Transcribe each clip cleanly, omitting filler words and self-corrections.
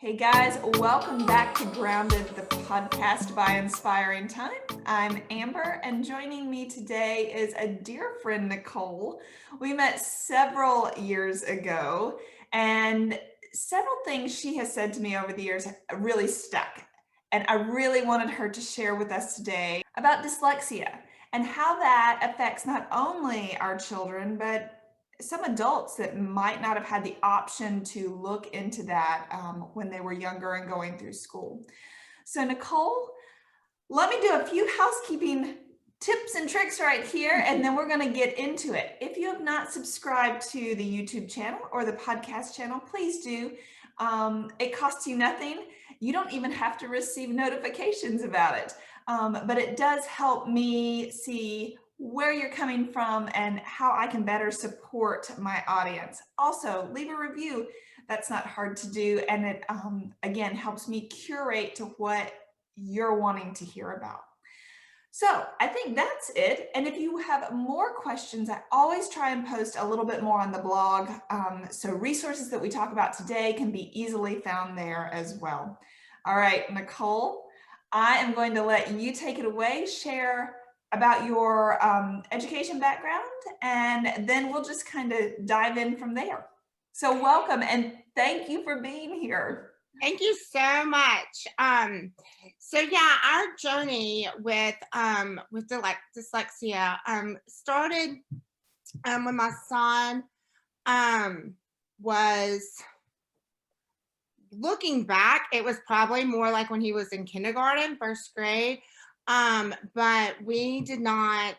Hey guys, welcome back to Grounded, the podcast by Inspiring Time. I'm Amber, and joining me today is a dear friend, NiCole. We met several years ago, and several things she has said to me over the years really stuck. And I really wanted her to share with us today about dyslexia and how that affects not only our children, but some adults that might not have had the option to look into that when they were younger and going through school. So NiCole, let me do a few housekeeping tips and tricks right here, and then we're going to get into it. If you have not subscribed to the YouTube channel or the podcast channel, please do. It costs you nothing. You don't even have to receive notifications about it, but it does help me see where you're coming from and how I can better support my audience. Also, leave a review. That's not hard to do, and it again helps me curate to what you're wanting to hear about. So I think that's it. And if you have more questions, I always try and post a little bit more on the blog. So resources that we talk about today can be easily found there as well. All right, NiCole, I am going to let you take it away, share about your education background, and then we'll just kind of dive in from there. So welcome, and thank you for being here. Thank you so much. So yeah, our journey with dyslexia started when my son was, looking back, it was probably more like when he was in kindergarten, first grade. But we did not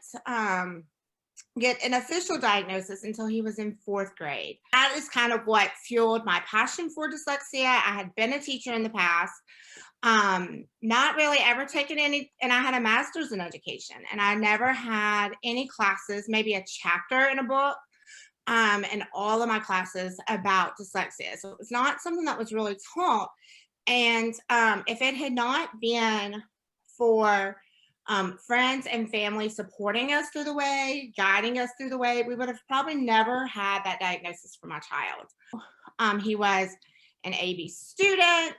get an official diagnosis until he was in fourth grade. That is kind of what fueled my passion for dyslexia. I had been a teacher in the past, not really ever taken any, and I had a master's in education, and I never had any classes, maybe a chapter in a book, in all of my classes about dyslexia. So it was not something that was really taught. And if it had not been for friends and family supporting us through the way, guiding us through the way, we would have probably never had that diagnosis for my child. He was an AB student.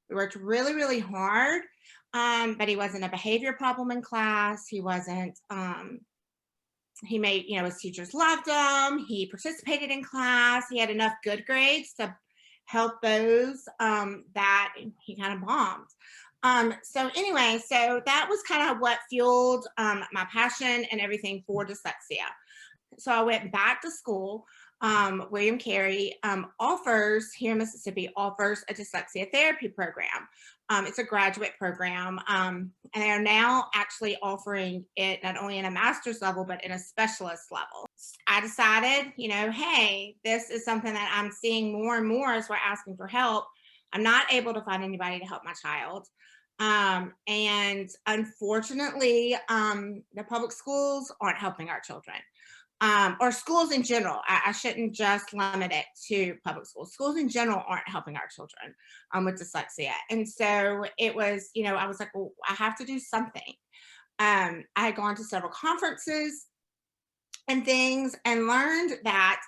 We worked really, really hard, but he wasn't a behavior problem in class. He wasn't, he made, his teachers loved him. He participated in class. He had enough good grades to help those that he kind of bombed. So anyway, so that was kind of what fueled my passion and everything for dyslexia. So I went back to school. William Carey offers, here in Mississippi, offers a dyslexia therapy program. It's a graduate program, and they are now actually offering it not only in a master's level, but in a specialist level. I decided, hey, this is something that I'm seeing more and more as we're asking for help. I'm not able to find anybody to help my child. And unfortunately, the public schools aren't helping our children. Or schools in general. I shouldn't just limit it to public schools. Schools in general aren't helping our children with dyslexia. And so it was, I was like, well, I have to do something. I had gone to several conferences and things and learned that,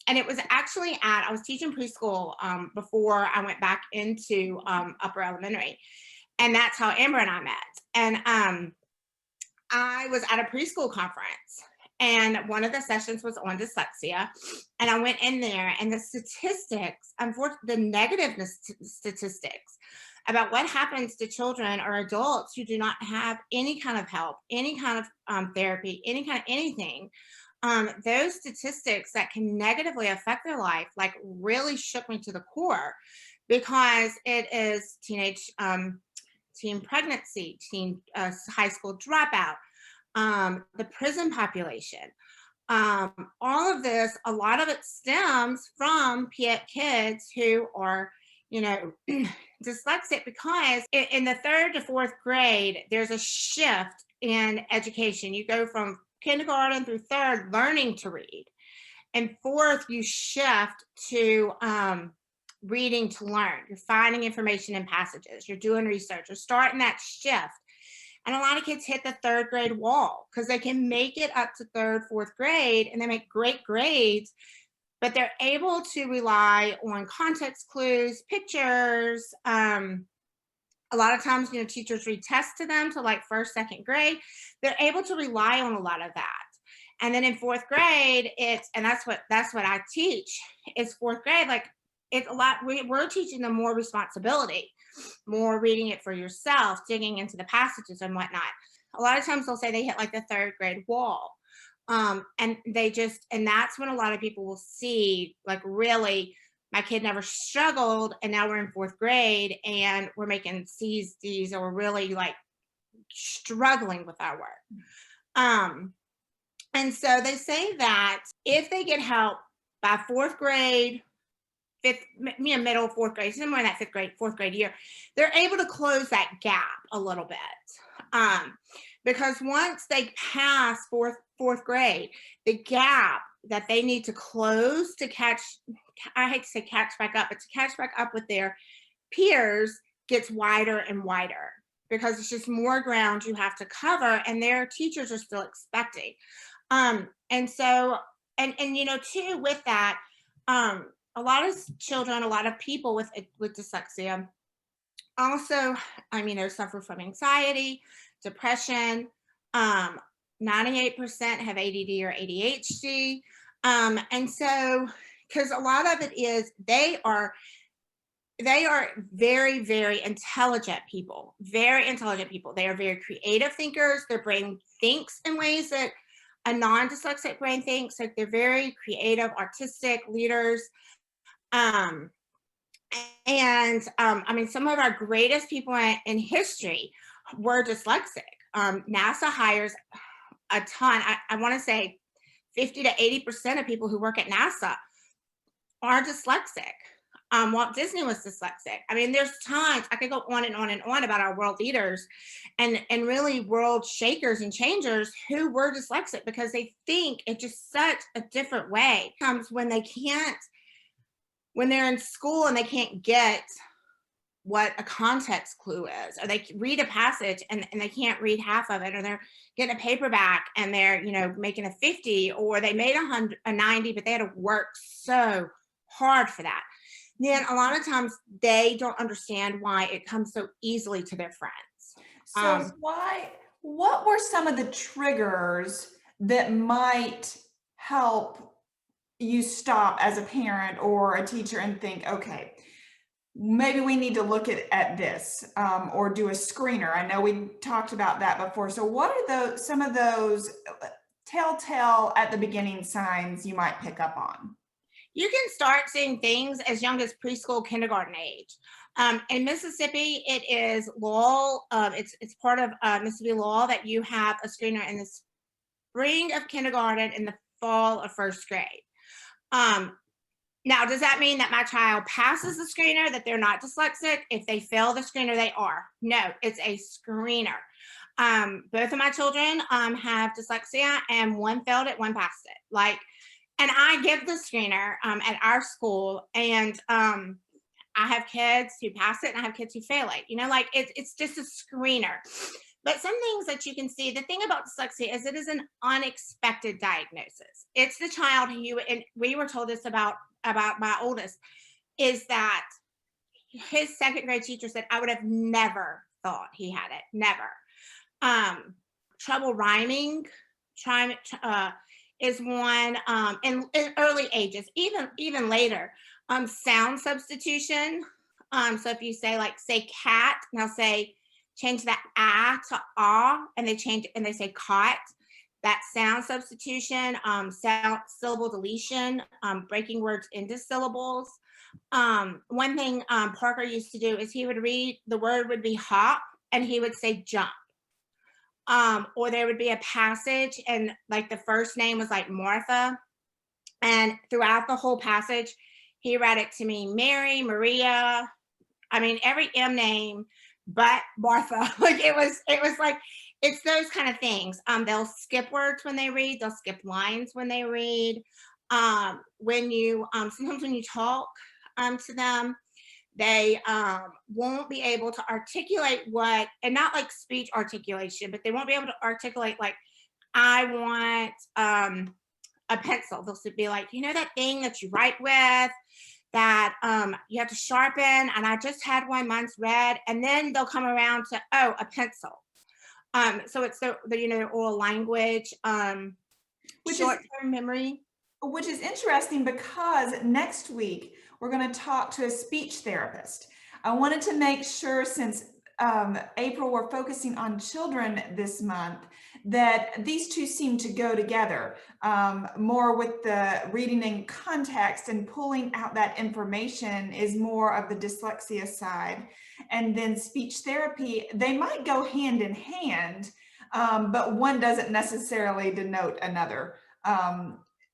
and it was actually I was teaching preschool before I went back into upper elementary. And that's how Amber and I met. And I was at a preschool conference, and one of the sessions was on dyslexia, and I went in there, and the statistics, unfortunately, the negative statistics about what happens to children or adults who do not have any kind of help, any kind of therapy, any kind of anything, those statistics that can negatively affect their life, like, really shook me to the core, because it is teen pregnancy, teen high school dropout, the prison population, all of this, a lot of it stems from kids who are, dyslexic, because in the third to fourth grade, there's a shift in education. You go from kindergarten through third learning to read, and fourth, you shift to reading to learn. You're finding information in passages, you're doing research, you're starting that shift. And a lot of kids hit the third grade wall because they can make it up to third, fourth grade, and they make great grades, but they're able to rely on context clues, pictures. A lot of times, teachers read tests to them to like first, second grade. They're able to rely on a lot of that. And then in fourth grade, and that's what I teach is fourth grade. Like it's a lot. We're teaching them more responsibility, more reading it for yourself, digging into the passages and whatnot. A lot of times they'll say they hit like the third grade wall. And that's when a lot of people will see like really my kid never struggled and now we're in fourth grade and we're making C's, D's, or we're really like struggling with our work. And so they say that if they get help by fourth grade, middle fourth grade, somewhere in that fourth grade year, they're able to close that gap a little bit. Because once they pass fourth grade, the gap that they need to close to catch, I hate to say catch back up, but to catch back up with their peers gets wider and wider because it's just more ground you have to cover and their teachers are still expecting. And so, and too, with that, a lot of children, a lot of people with dyslexia also, suffer from anxiety, depression. 98% have ADD or ADHD. And so, because a lot of it is they are very, very intelligent people, very intelligent people. They are very creative thinkers. Their brain thinks in ways that a non-dyslexic brain thinks. Like they're very creative, artistic leaders. Some of our greatest people in history were dyslexic. NASA hires a ton. I want to say 50 to 80% of people who work at NASA are dyslexic. Walt Disney was dyslexic. There's tons. I could go on and on and on about our world leaders and really world shakers and changers who were dyslexic because they think in just such a different way. Comes when they're in school and they can't get what a context clue is, or they read a passage and they can't read half of it, or they're getting a paperback and they're making a 50, or they made a 90 but they had to work so hard for that. Then a lot of times they don't understand why it comes so easily to their friends. So what were some of the triggers that might help you stop as a parent or a teacher and think, okay, maybe we need to look at this or do a screener? I know we talked about that before. So what are some of those telltale at the beginning signs you might pick up on? You can start seeing things as young as preschool, kindergarten age. In Mississippi, it is law. It's part of Mississippi law that you have a screener in the spring of kindergarten and the fall of first grade. Now, does that mean that my child passes the screener, that they're not dyslexic? If they fail the screener, they are. No, it's a screener. Both of my children have dyslexia, and one failed it, one passed it. And I give the screener at our school, and I have kids who pass it and I have kids who fail it. It's just a screener. But some things that you can see, the thing about dyslexia is it is an unexpected diagnosis. It's the child who, and we were told this about my oldest, is that his second grade teacher said, I would have never thought he had it, never. Trouble rhyming is one, in early ages, even later. Sound substitution. So if you say cat, and they'll say, change that ah to ah, and they say caught. That sound substitution, syllable deletion, breaking words into syllables. One thing Parker used to do is he would read, the word would be hop, and he would say jump. Or there would be a passage and the first name was Martha, and throughout the whole passage he read it to me Mary, Maria, every M name but Martha. It's those kind of things. They'll skip words when they read, they'll skip lines when they read. When you sometimes when you talk to them, they won't be able to articulate and not speech articulation, but they won't be able to articulate I want a pencil. They'll be like, that thing that you write with that you have to sharpen, and I just had one, mine's red, and then they'll come around to, oh, a pencil. So it's the oral language, Which is short-term memory. which is interesting because next week we're going to talk to a speech therapist. I wanted to make sure, since April, we're focusing on children this month, that these two seem to go together more with the reading in context, and pulling out that information is more of the dyslexia side. And then speech therapy, they might go hand in hand, but one doesn't necessarily denote another.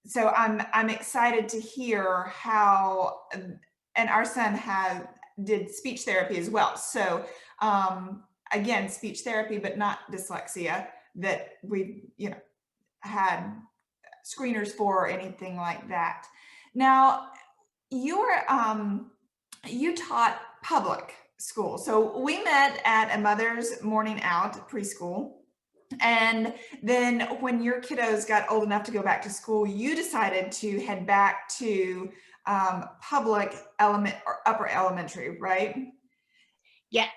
So I'm excited to hear how, and our son did speech therapy as well. So again, speech therapy, but not dyslexia that we had screeners for or anything like that. Now, you taught public school. So we met at a Mother's Morning Out preschool. And then when your kiddos got old enough to go back to school, you decided to head back to public or upper elementary, right? Yes.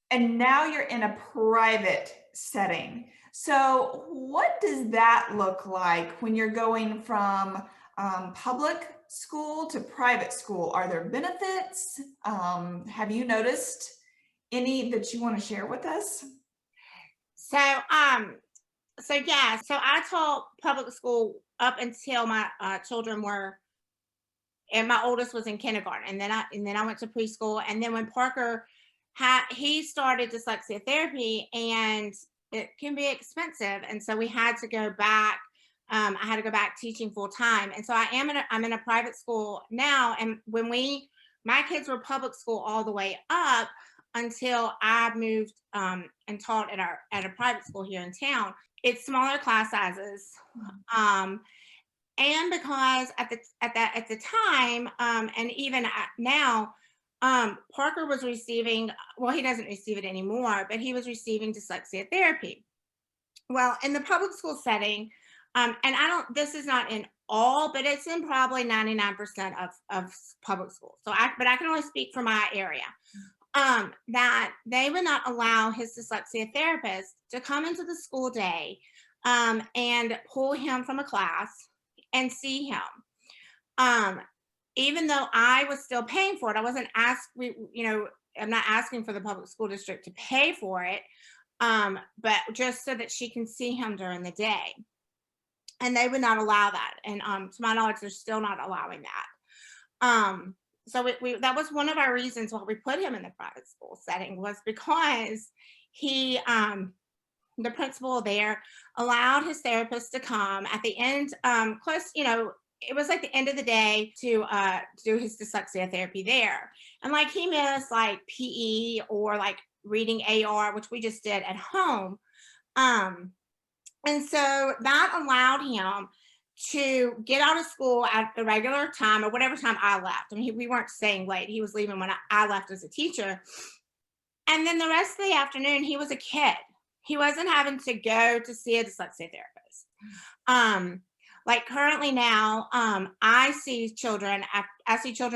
And now you're in a private setting. So what does that look like when you're going from public school to private school? Are there benefits? Have you noticed any that you want to share with us? So so I taught public school up until my children were, and my oldest was in kindergarten, and then I went to preschool, and then when Parker he started dyslexia therapy, and it can be expensive, and so we had to go back. I had to go back teaching full time, and so I'm in a private school now. And my kids were public school all the way up until I moved and taught at a private school here in town. It's smaller class sizes, and because at the time, and even now, Parker was receiving, well, he doesn't receive it anymore, but he was receiving dyslexia therapy. Well, in the public school setting, and this is not in all, but it's in probably 99% of public schools. But I can only speak for my area. That they would not allow his dyslexia therapist to come into the school day and pull him from a class and see him. Even though I was still paying for it, I wasn't I'm not asking for the public school district to pay for it, but just so that she can see him during the day. And they would not allow that. And to my knowledge, they're still not allowing that. So that was one of our reasons why we put him in the private school setting, was because the principal there allowed his therapist to come at the end, it was like the end of the day to do his dyslexia therapy there. And like he missed like PE or like reading AR, which we just did at home. And so that allowed him to get out of school at the regular time or whatever time I left. I mean, we weren't staying late. He was leaving when I left as a teacher. And then the rest of the afternoon, he was a kid. He wasn't having to go to see a dyslexia therapist. Like currently now, I see children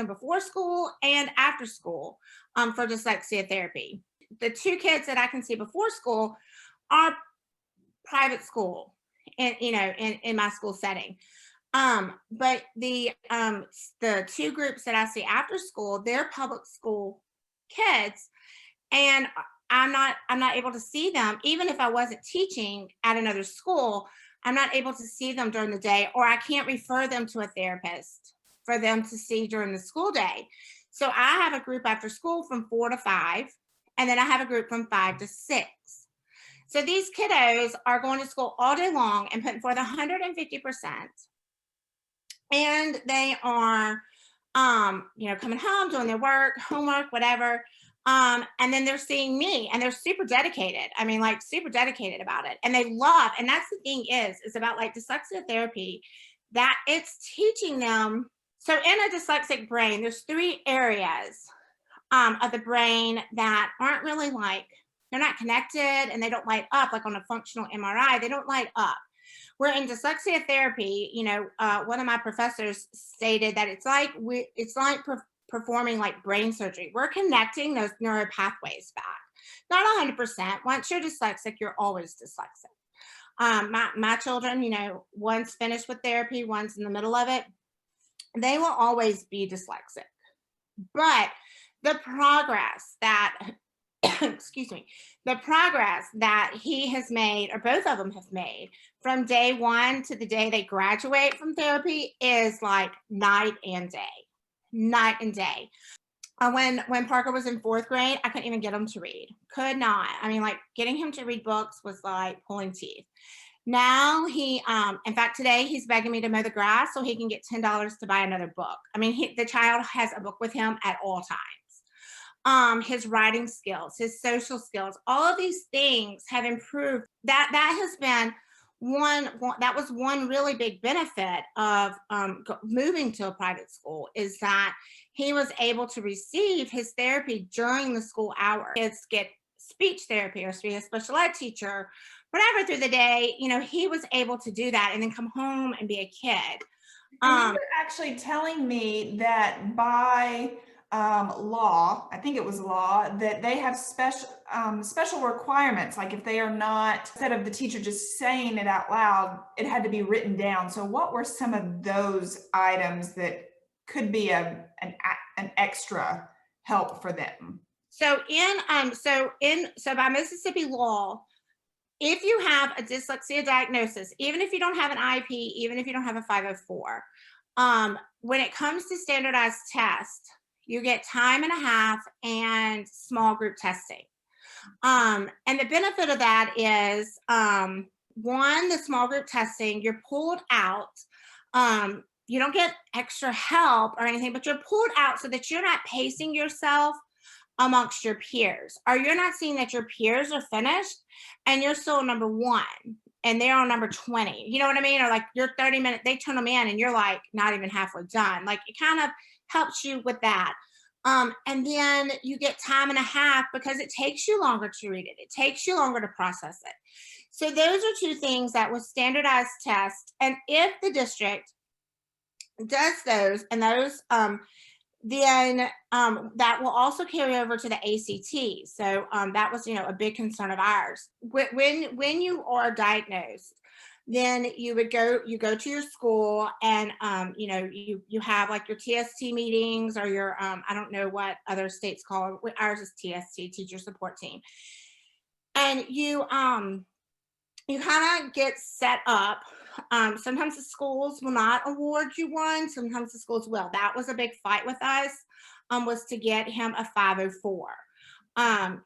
before school and after school for dyslexia therapy. The two kids that I can see before school are private school, and in my school setting. But the two groups that I see after school, they're public school kids, and I'm not able to see them. Even if I wasn't teaching at another school, I'm not able to see them during the day, or I can't refer them to a therapist for them to see during the school day. So I have a group after school from 4 to 5, and then I have a group from 5 to 6. So these kiddos are going to school all day long and putting forth 150%. And they are, coming home, doing their work, homework, whatever. And then they're seeing me, and they're super dedicated. I mean, like super dedicated about it. And they love, and that's the thing is about like dyslexia therapy, that it's teaching them. So in a dyslexic brain, there's 3 areas of the brain that aren't really they're not connected, and they don't light up like on a functional MRI. They don't light up. Where in dyslexia therapy, one of my professors stated that performing like brain surgery. We're connecting those neural pathways back. Not 100%. Once you're dyslexic, you're always dyslexic. My children, one's finished with therapy, one's in the middle of it. They will always be dyslexic. But the progress that excuse me, the progress that he has made, or both of them have made, from day one to the day they graduate from therapy is like night and day. Night and day. When Parker was in 4th grade, I couldn't even get him to read. Could not. I mean, like getting him to read books was like pulling teeth. Now in fact, today he's begging me to mow the grass so he can get $10 to buy another book. I mean, the child has a book with him at all times. His writing skills, his social skills, all of these things have improved. That has been that was one really big benefit of moving to a private school, is that he was able to receive his therapy during the school hours. Kids get speech therapy or see a special ed teacher, whatever, through the day. He was able to do that and then come home and be a kid. And you were actually telling me that by law, I think it was law, that they have special requirements. Like if they are not, instead of the teacher just saying it out loud, it had to be written down. So what were some of those items that could be an extra help for them? So by Mississippi law, if you have a dyslexia diagnosis, even if you don't have an IEP, even if you don't have a 504, when it comes to standardized tests, you get time and a half and small group testing. And the benefit of that is, one, the small group testing, you're pulled out. You don't get extra help or anything, but you're pulled out so that you're not pacing yourself amongst your peers, or you're not seeing that your peers are finished and you're still number 1 and they're on number 20. You know what I mean? Or like you're 30 minutes, they turn them in and you're like not even halfway done. Like it kind of helps you with that. And then you get time and a half because it takes you longer to read it. It takes you longer to process it. So those are 2 things that was standardized tests. And if the district does those, and those, then that will also carry over to the ACT. So that was, a big concern of ours. When you are diagnosed, then you go to your school and, you have like your TST meetings or your, I don't know what other states call it. Ours is TST, teacher support team. And you kind of get set up. Sometimes the schools will not award you one. Sometimes the schools will. That was a big fight with us, was to get him a 504.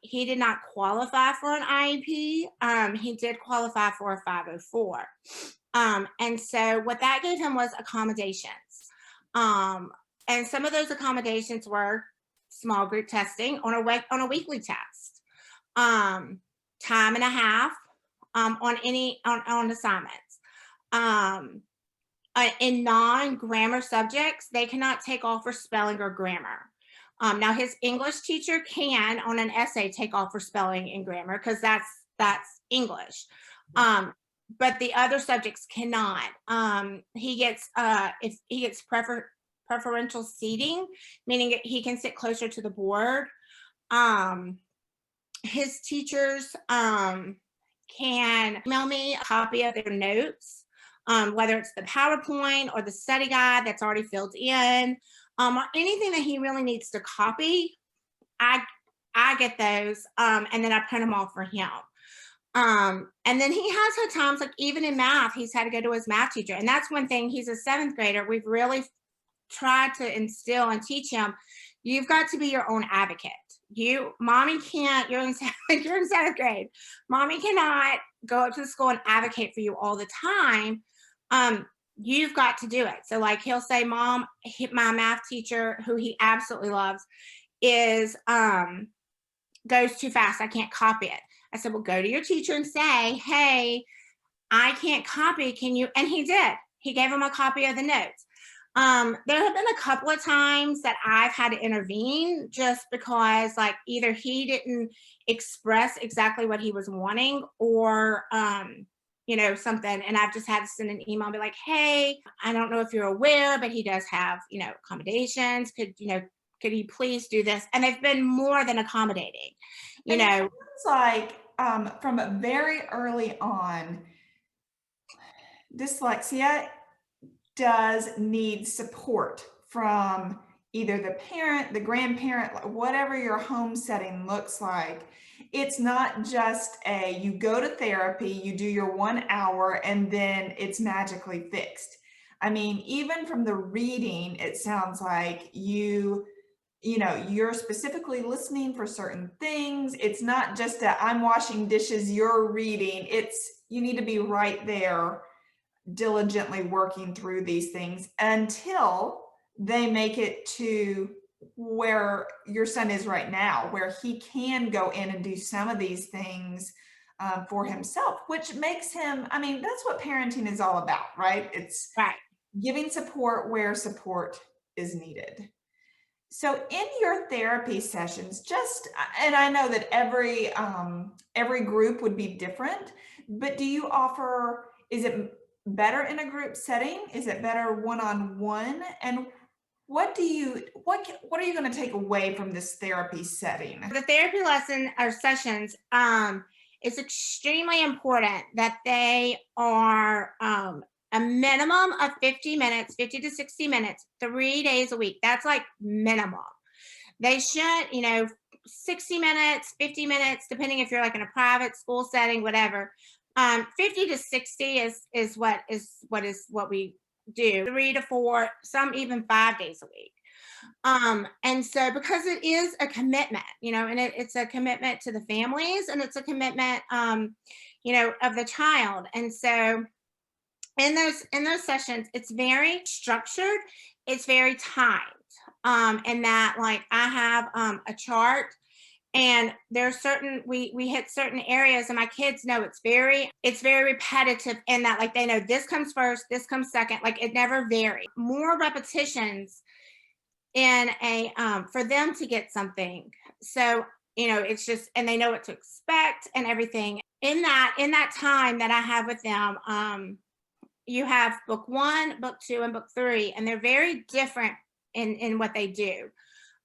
He did not qualify for an IEP. He did qualify for a 504. And so what that gave him was accommodations. And some of those accommodations were small group testing on a weekly test, time and a half on assignments. In non-grammar subjects, they cannot take off for spelling or grammar. Now his English teacher can, on an essay, take off for spelling and grammar because that's English. But the other subjects cannot. He gets preferential seating, meaning he can sit closer to the board. His teachers can email me a copy of their notes, whether it's the PowerPoint or the study guide that's already filled in, or anything that he really needs to copy. I get those, and then I print them off for him. And then he has had times, like even in math, he's had to go to his math teacher. And that's one thing, he's a 7th grader. We've really tried to instill and teach him, you've got to be your own advocate. Mommy can't, you're in 7th grade. Mommy cannot go up to the school and advocate for you all the time. You've got to do it. So like he'll say, Mom, my math teacher, who he absolutely loves, goes too fast. I can't copy it. I said, well, go to your teacher and say, hey, I can't copy. Can you? And he did. He gave him a copy of the notes. There have been a couple of times that I've had to intervene just because like either he didn't express exactly what he was wanting, or something, and I've just had to send an email and be like, hey, I don't know if you're aware, but he does have, accommodations. Could you please do this? And they've been more than accommodating, you And it know. sounds like from a very early on, dyslexia does need support from either the parent, the grandparent, whatever your home setting looks like. It's not just you go to therapy, you do your 1 hour, and then it's magically fixed. I mean, even from the reading, it sounds like you're specifically listening for certain things. It's not just that I'm washing dishes, you're reading. It's you need to be right there diligently working through these things until they make it to where your son is right now, where he can go in and do some of these things for himself, which makes him, I mean, that's what parenting is all about, right? It's Right. giving support where support is needed. So in your therapy sessions, and I know that every group would be different, but do you offer, is it better in a group setting? Is it better one-on-one? And what are you going to take away from this therapy setting? The therapy lesson or sessions, it's extremely important that they are a minimum of 50 minutes, 50 to 60 minutes, 3 days a week. That's like minimum. They should, 60 minutes, 50 minutes, depending if you're like in a private school setting, whatever. 50 to 60 is what we do. 3 to 4, some even 5 days a week. And so because it is a commitment, and it's a commitment to the families, and it's a commitment, of the child. And so in those sessions, it's very structured, it's very timed. And that, like, I have a chart, and there's certain we hit certain areas, and my kids know it's very repetitive, in that, like, they know this comes first, this comes second, like it never varies. More repetitions in a for them to get something. So it's just, and they know what to expect and everything. In that time that I have with them, you have book 1, book 2, and book 3, and they're very different in what they do.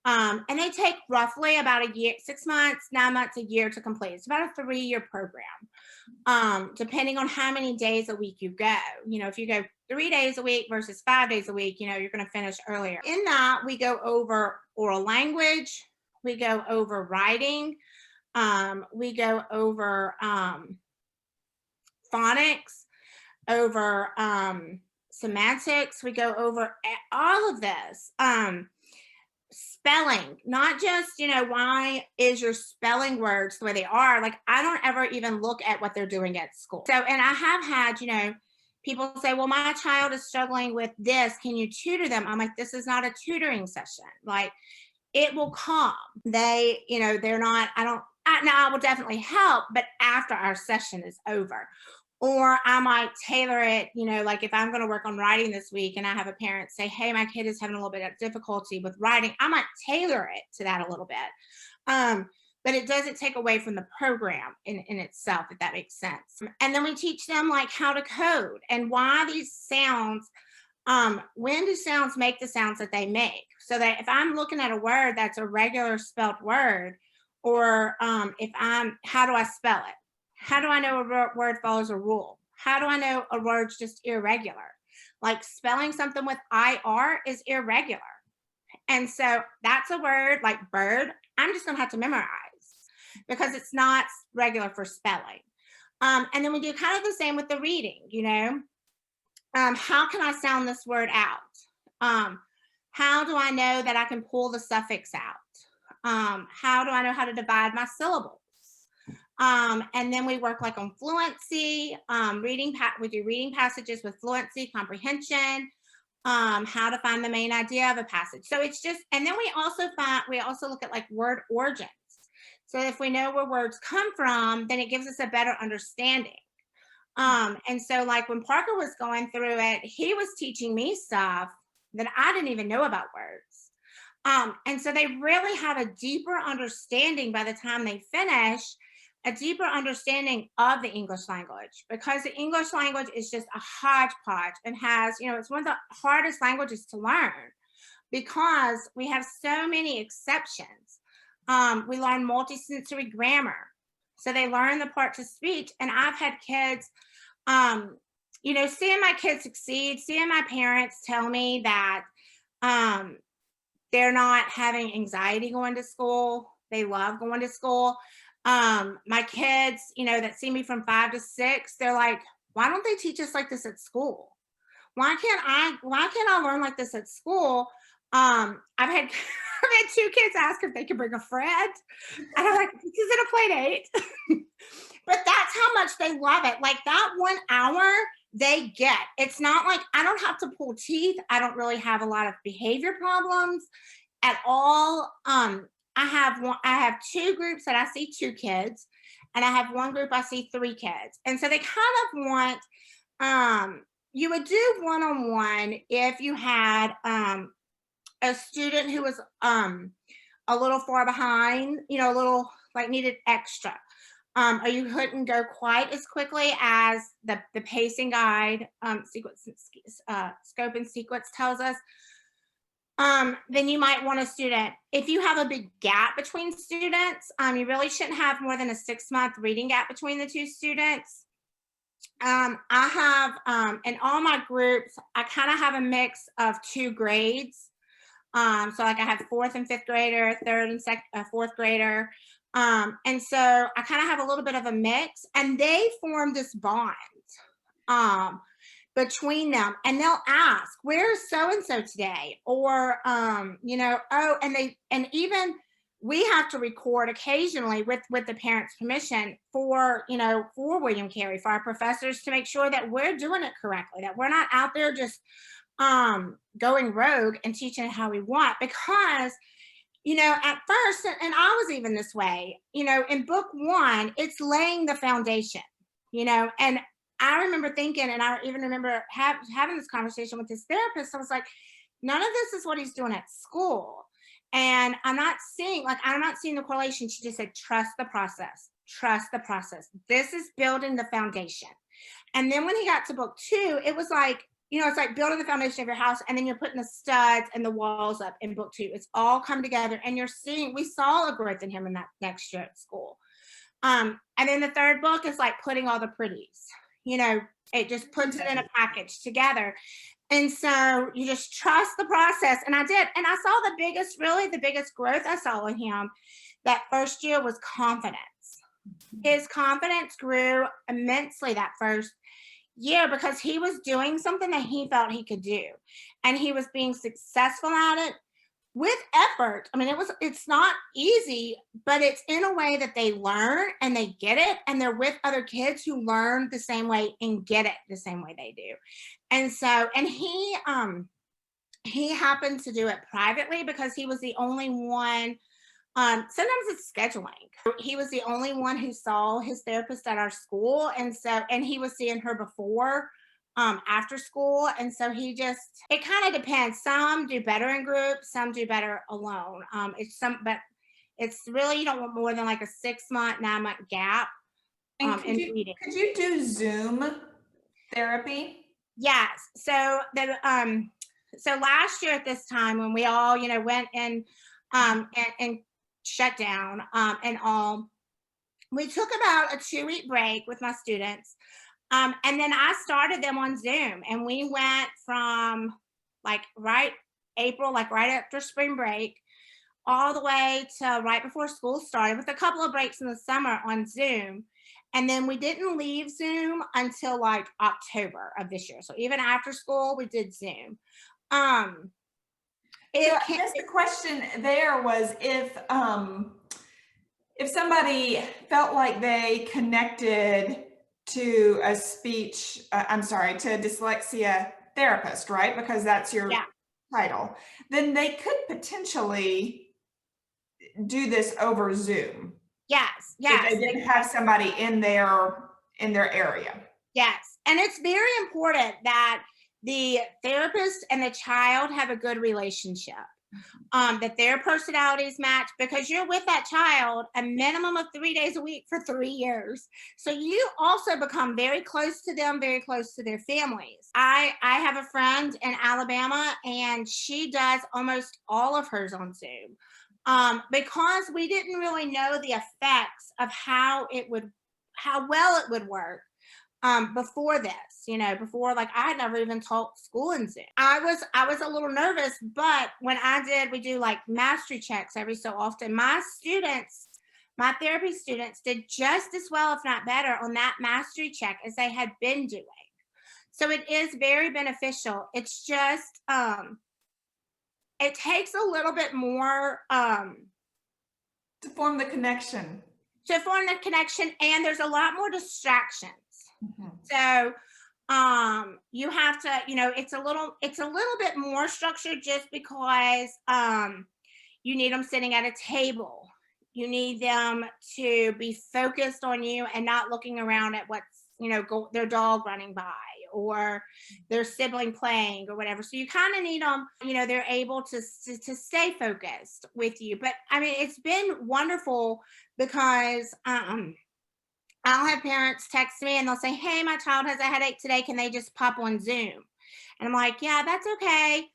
And they take roughly about a year, 6 months, 9 months, a year to complete. It's about a 3-year program, depending on how many days a week you go. If you go 3 days a week versus 5 days a week, you're going to finish earlier. In that, we go over oral language, we go over writing, we go over phonics, over semantics, we go over all of this. Spelling, not just, why is your spelling words the way they are? Like, I don't ever even look at what they're doing at school. So, and I have had, people say, well, my child is struggling with this. Can you tutor them? I'm like, this is not a tutoring session. Like, it will come. They're not, I will definitely help, but after our session is over. Or I might tailor it, like if I'm going to work on writing this week and I have a parent say, hey, my kid is having a little bit of difficulty with writing, I might tailor it to that a little bit. But it doesn't take away from the program in itself, if that makes sense. And then we teach them like how to code and why these sounds, when do sounds make the sounds that they make? So that if I'm looking at a word that's a regular spelled word, or how do I spell it? How do I know a word follows a rule? How do I know a word's just irregular? Like, spelling something with IR is irregular. And so that's a word like bird, I'm just going to have to memorize because it's not regular for spelling. And then we do kind of the same with the reading, how can I sound this word out? How do I know that I can pull the suffix out? How do I know how to divide my syllables? And then we work like on fluency, we do reading passages with fluency, comprehension, how to find the main idea of a passage. So it's just, and then we also look at like word origins. So if we know where words come from, then it gives us a better understanding. And so like when Parker was going through it, he was teaching me stuff that I didn't even know about words. And so they really have a deeper understanding by the time they finish, a deeper understanding of the English language, because the English language is just a hodgepodge and has, it's one of the hardest languages to learn because we have so many exceptions. We learn multisensory grammar. So they learn the parts of speech. And I've had kids, seeing my kids succeed, seeing my parents tell me that they're not having anxiety going to school. They love going to school. My kids, that see me from 5 to 6, they're like, why don't they teach us like this at school? Why can't I learn like this at school? I've had 2 kids ask if they could bring a friend. And I'm like, this isn't a play date. But that's how much they love it. Like that 1 hour they get. It's not like I don't have to pull teeth. I don't really have a lot of behavior problems at all. I have 2 groups that I see 2 kids, and I have 1 group I see 3 kids. And so they kind of want, you would do one-on-one if you had a student who was a little far behind, a little like needed extra. Or you couldn't go quite as quickly as the pacing guide, scope and sequence tells us. Then you might want a student. If you have a big gap between students, you really shouldn't have more than a 6-month reading gap between the 2 students. I have, in all my groups, I kind of have a mix of 2 grades. So like I have 4th and 5th grader, 3rd and 4th grader. And so I kind of have a little bit of a mix, and they form this bond between them, and they'll ask, where's so-and-so today? Or, and even we have to record occasionally with the parents' permission for William Carey, for our professors, to make sure that we're doing it correctly, that we're not out there just going rogue and teaching how we want. Because at first, and I was even this way, in book 1, it's laying the foundation, and I remember thinking, and I even remember having this conversation with his therapist. I was like, none of this is what he's doing at school. And I'm not seeing the correlation. She just said, trust the process. Trust the process. This is building the foundation. And then when he got to book 2, it was like, it's like building the foundation of your house, and then you're putting the studs and the walls up in book 2. It's all come together, and we saw a growth in him in that next year at school. And then the 3rd book is like putting all the pretties, it just puts it in a package together. And so you just trust the process. And I did. And I saw the biggest growth I saw in him that first year was confidence. His confidence grew immensely that first year because he was doing something that he felt he could do. And he was being successful at it with effort. I mean, it's not easy, but it's in a way that they learn and they get it. And they're with other kids who learn the same way and get it the same way they do. And so, and he happened to do it privately because he was the only one. Sometimes it's scheduling. He was the only one who saw his therapist at our school. And he was seeing her before, after school. And so it kind of depends. Some do better in groups, some do better alone. But it's really, you don't want more than like a 6-month, 9-month gap. Could you do Zoom therapy? Yes. So last year at this time, when we all, went and shut down, and all, we took about a 2-week break with my students. And then I started them on Zoom, and we went from April, right after spring break, all the way to right before school started, with a couple of breaks in the summer on Zoom. And then we didn't leave Zoom until like October of this year. So even after school, we did Zoom. I guess the question there was if somebody felt like they connected to a dyslexia therapist, right? Because that's your title, then they could potentially do this over Zoom. Yes. If they didn't have somebody in their area. Yes. And it's very important that the therapist and the child have a good relationship. that their personalities match, because you're with that child a minimum of 3 days a week for 3 years. So you also become very close to them, very close to their families. I have a friend in Alabama, and she does almost all of hers on Zoom, because we didn't really know the effects of how well it would work before this, before, like, I had never even taught school in Zoom. I was a little nervous, but when we do like mastery checks every so often. My therapy students did just as well, if not better, on that mastery check as they had been doing. So it is very beneficial. It's just it takes a little bit more To form the connection. and there's a lot more distractions. Mhm. So you have to, it's a little bit more structured, just because you need them sitting at a table. You need them to be focused on you and not looking around at what's, their dog running by or their sibling playing or whatever. So you kind of need them, they're able to stay focused with you. But I mean, it's been wonderful, because I'll have parents text me and they'll say, "Hey, my child has a headache today. Can they just pop on Zoom?" And I'm like, "Yeah, that's okay.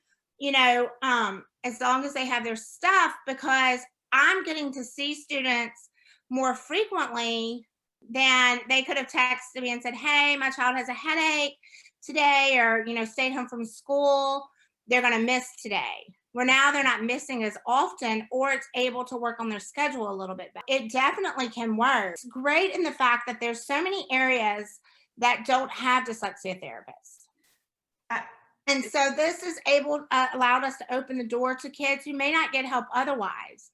As long as they have their stuff," because I'm getting to see students more frequently than they could have texted me and said, "Hey, my child has a headache today," or, stayed home from school. They're going to miss today. Where now they're not missing as often, or it's able to work on their schedule a little bit better. It definitely can work. It's great in the fact that there's so many areas that don't have dyslexia therapists. And so this is allowed us to open the door to kids who may not get help otherwise.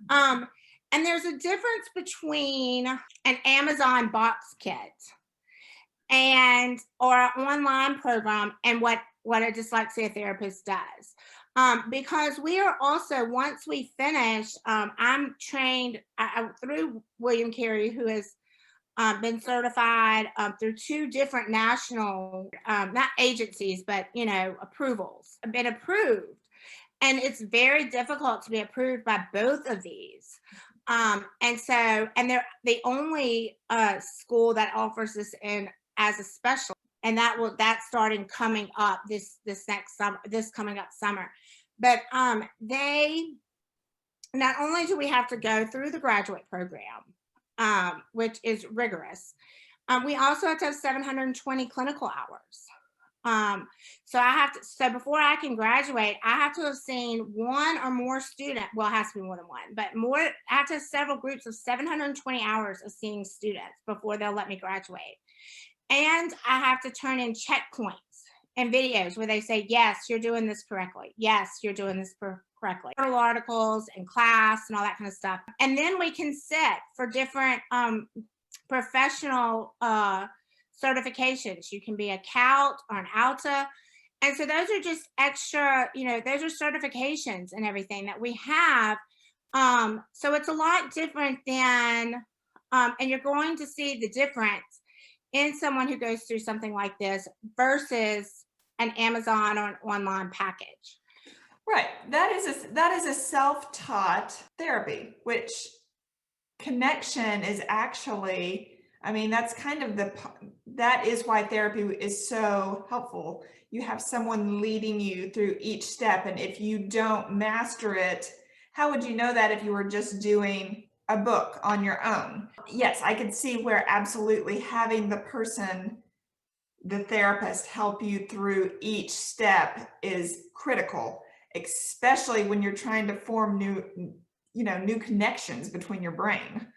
And there's a difference between an Amazon box kit or an online program and what a dyslexia therapist does. Because we are also, once we finish, I'm trained through William Carey, who has been certified through 2 different national, not agencies, but, approvals, been approved. And it's very difficult to be approved by both of these. And they're the only school that offers this as a special. And that's starting coming up this coming up summer. But they, not only do we have to go through the graduate program, which is rigorous, we also have to have 720 clinical hours. So before I can graduate, I have to have seen one or more students. Well, it has to be more than one, but I have to have several groups of 720 hours of seeing students before they'll let me graduate. And I have to turn in checkpoints and videos where they say, "Yes, you're doing this correctly. Yes, you're doing this correctly." Articles and class and all that kind of stuff. And then we can sit for different professional certifications. You can be a CAUT or an ALTA. And so those are just extra, those are certifications and everything that we have. So it's a lot different than, and you're going to see the difference in someone who goes through something like this versus an Amazon or an online package. Right. That is a self-taught therapy, which connection is actually, I mean, that's kind of that is why therapy is so helpful. You have someone leading you through each step. And if you don't master it, how would you know that if you were just doing a book on your own? Yes, I could see where absolutely having the therapist help you through each step is critical, especially when you're trying to form new connections between your brain.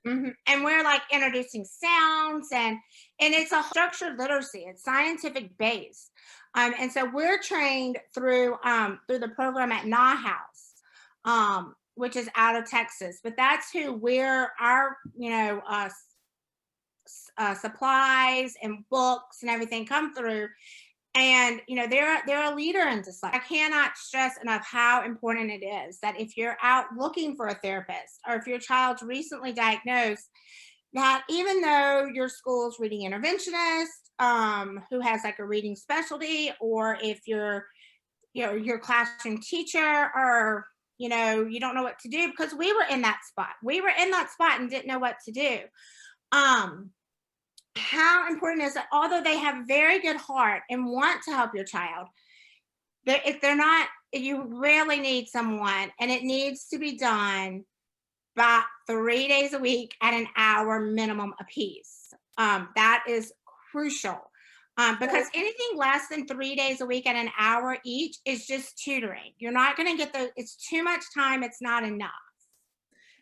Mm-hmm. And we're like introducing sounds, and it's a structured literacy. It's scientific based. And so we're trained through the program at NiCole, which is out of Texas, but that's who our supplies and books and everything come through. And they're a leader in dyslexia. I cannot stress enough how important it is that if you're out looking for a therapist, or if your child's recently diagnosed, that even though your school's reading interventionist, who has like a reading specialty, or if you're your classroom teacher, or you don't know what to do, because we were in that spot. We were in that spot and didn't know what to do. Um, how important is it, although they have a very good heart and want to help your child, if they're not, you really need someone, and it needs to be done by 3 days a week at an hour minimum apiece. That is crucial. Because anything less than 3 days a week at an hour each is just tutoring. You're not going to get it's too much time. It's not enough.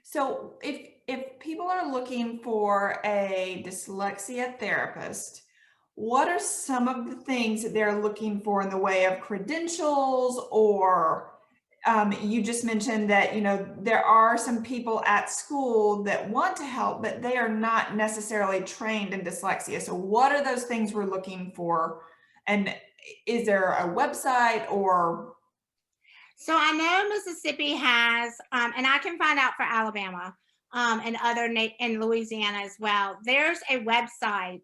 So if people are looking for a dyslexia therapist, what are some of the things that they're looking for in the way of credentials? Or you just mentioned that there are some people at school that want to help, but they are not necessarily trained in dyslexia. So what are those things we're looking for? And is there a website or? So I know Mississippi has, and I can find out for Alabama, and in Louisiana as well. There's a website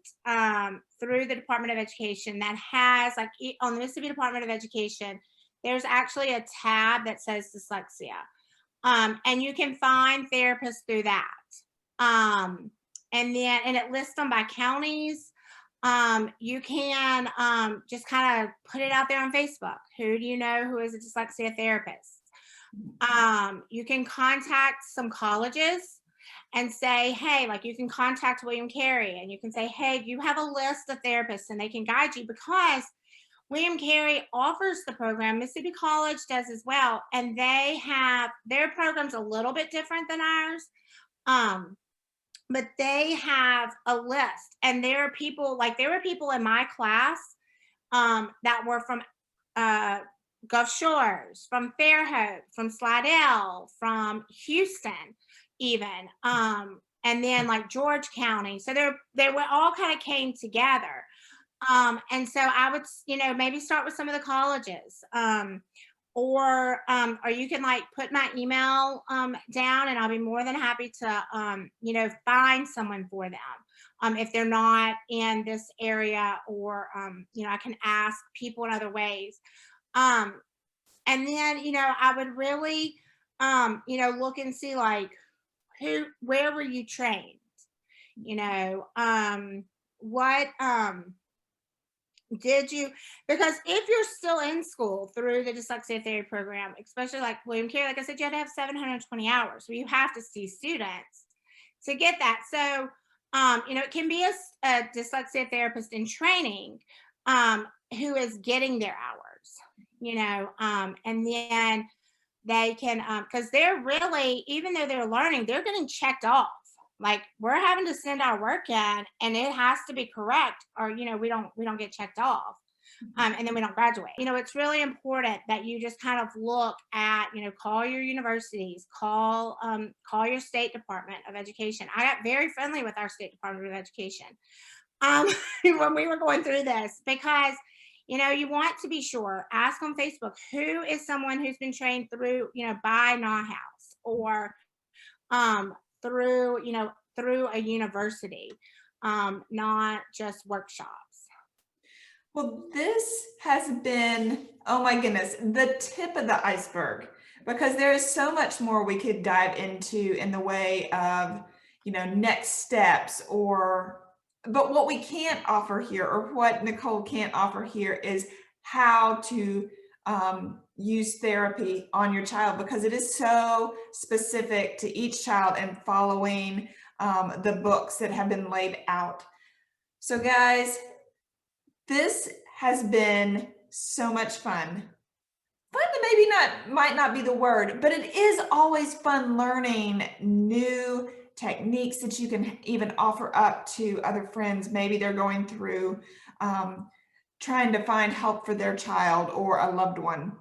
through the Department of Education that has, like, on the Mississippi Department of Education, there's actually a tab that says dyslexia, and you can find therapists through that. And it lists them by counties. You can just kind of put it out there on Facebook. Who do you know who is a dyslexia therapist? You can contact some colleges and say, hey, like, you can contact William Carey, and you can say, hey, you have a list of therapists, and they can guide you, because William Carey offers the program. Mississippi College does as well, and they have their program's a little bit different than ours. But they have a list, and there were people in my class that were from Gulf Shores, from Fairhope, from Slidell, from Houston, even, and then like George County. So they were all kind of came together. And so I would, maybe start with some of the colleges. Or you can, like, put my email down, and I'll be more than happy to find someone for them if they're not in this area, or I can ask people in other ways. And then I would really look and see, like, where were you trained, what did you, because if you're still in school through the dyslexia therapy program, especially like William Carey, like I said, you have to have 720 hours, so you have to see students to get that. So it can be a dyslexia therapist in training who is getting their hours, and then they can, because they're really, even though they're learning, they're getting checked off. Like, we're having to send our work in, and it has to be correct, or we don't get checked off, and then we don't graduate. It's really important that you just kind of look at, call your universities, call your state Department of Education. I got very friendly with our state Department of Education when we were going through this, because you want to be sure. Ask on Facebook, who is someone who's been trained through by NAHOUS, or through a university, not just workshops. Well, this has been, oh my goodness, the tip of the iceberg, because there is so much more we could dive into in the way of, next steps, but what we can't offer here, or what NiCole can't offer here, is how to use therapy on your child, because it is so specific to each child and following the books that have been laid out. So guys, this has been so much fun. Fun maybe might not be the word, but it is always fun learning new techniques that you can even offer up to other friends. Maybe they're going through trying to find help for their child or a loved one.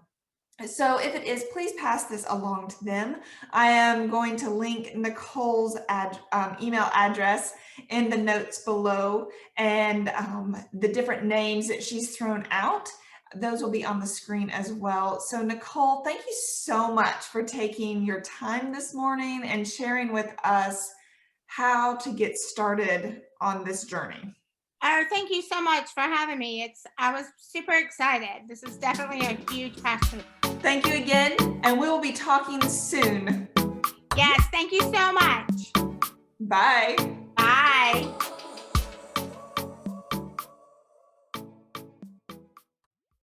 So if it is, please pass this along to them. I am going to link NiCole's email address in the notes below, and the different names that she's thrown out. Those will be on the screen as well. So NiCole, thank you so much for taking your time this morning and sharing with us how to get started on this journey. Oh, thank you so much for having me. I was super excited. This is definitely a huge passion. Thank you again, and we will be talking soon. Yes, thank you so much. Bye.